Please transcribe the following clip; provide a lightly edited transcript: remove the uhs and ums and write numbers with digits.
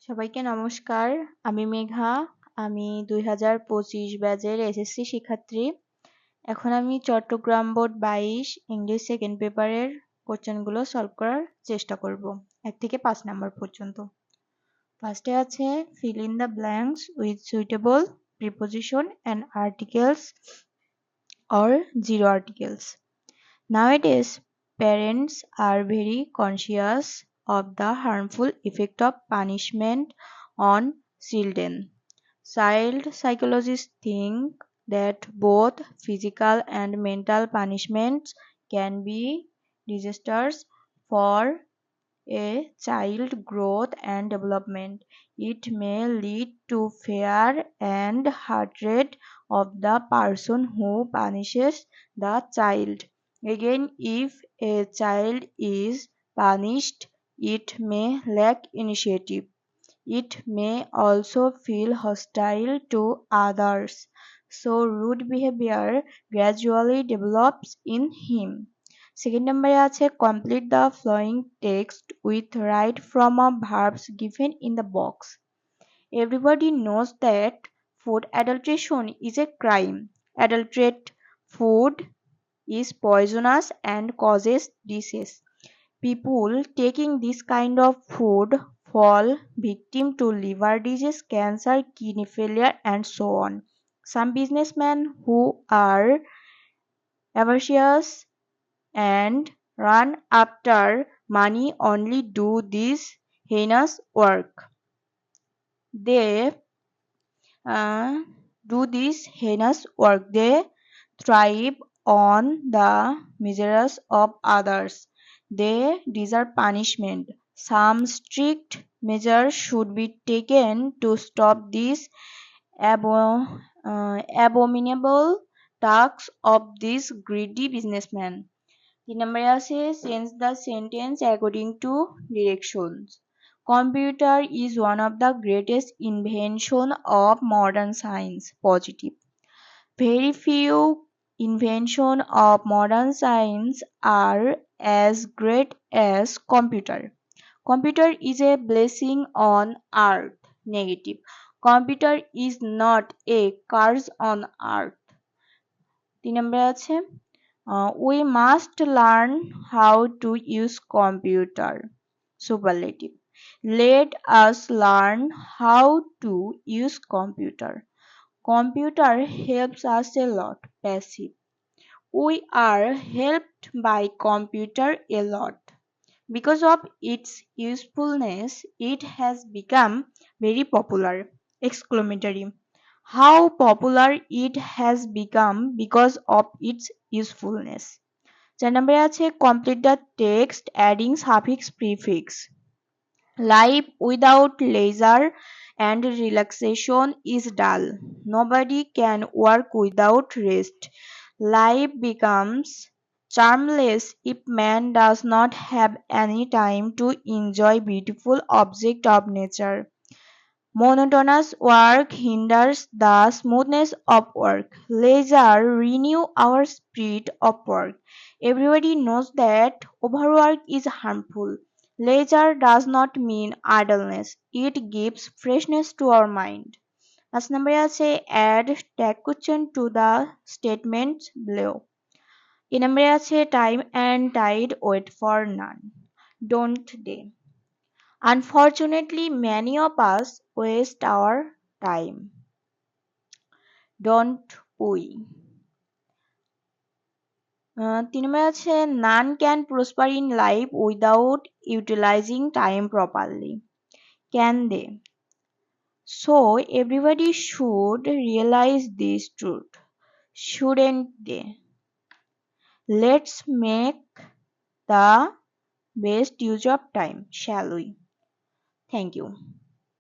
সবাইকে নমস্কার। আমি মেঘা। আমি 2025 ব্যাচের এসএসসি শিক্ষার্থী। এখন আমি চট্টগ্রাম বোর্ড 22 ইংলিশ সেকেন্ড পেপারের কোশ্চেনগুলো সলভ করার চেষ্টা করব 1 থেকে 5 নাম্বার পর্যন্ত। ফার্স্টে আছে fill in the blanks with suitable preposition and articles or zero articles. Nowadays, parents are very conscious of the harmful effect of punishment on children. Child psychologists think that both physical and mental punishments can be disasters for a child's growth and development. It may lead to fear and hatred of the person who punishes the child. Again, if a child is punished, it may lack initiative. It may also feel hostile to others, so rude behavior gradually develops in him. Second number আছে complete the following text with right from of verbs given in the box. Everybody knows that food adulteration is a crime. Adulterate food is poisonous and causes disease. People taking this kind of food fall victim to liver disease, cancer, kidney failure, and so on. Some businessmen who are avaricious and run after money only do this heinous work. They do this heinous work. They thrive on the miseries of others. They deserve punishment. Some strict measures should be taken to stop these abominable tasks of these greedy businessmen. 3 নম্বরে আছে change the sentence according to directions. Computer is one of the greatest invention of modern science. Positive. Very few inventions of modern science are as great as computer. Computer is a blessing on earth. Negative. Computer is not a curse on earth. 3 নম্বরে আছে we must learn how to use computer. Superlative. Let us learn how to use computer. Computer helps us a lot. Passive. We are helped by computer a lot. Because of its usefulness, it has become very popular. Exclamatory. How popular it has become because of its usefulness. 4 নম্বরে আছে complete the text adding suffix prefix. Life without leisure and relaxation is dull. Nobody can work without rest. Life becomes charmless if man does not have any time to enjoy beautiful objects of nature. Monotonous work hinders the smoothness of work. Leisure renew our spirit of work. Everybody knows that overwork is harmful. Leisure does not mean idleness. It gives freshness to our mind. 5 নম্বরে আছে add tag question to the statements below. 3 নম্বরে আছে time and tide wait for none. Don't they? Unfortunately, many of us waste our time. Don't we? 3 নম্বরে আছে none can prosper in life without utilizing time properly. Can they? So everybody should realize this truth, shouldn't they? Let's make the best use of time, shall we? Thank you.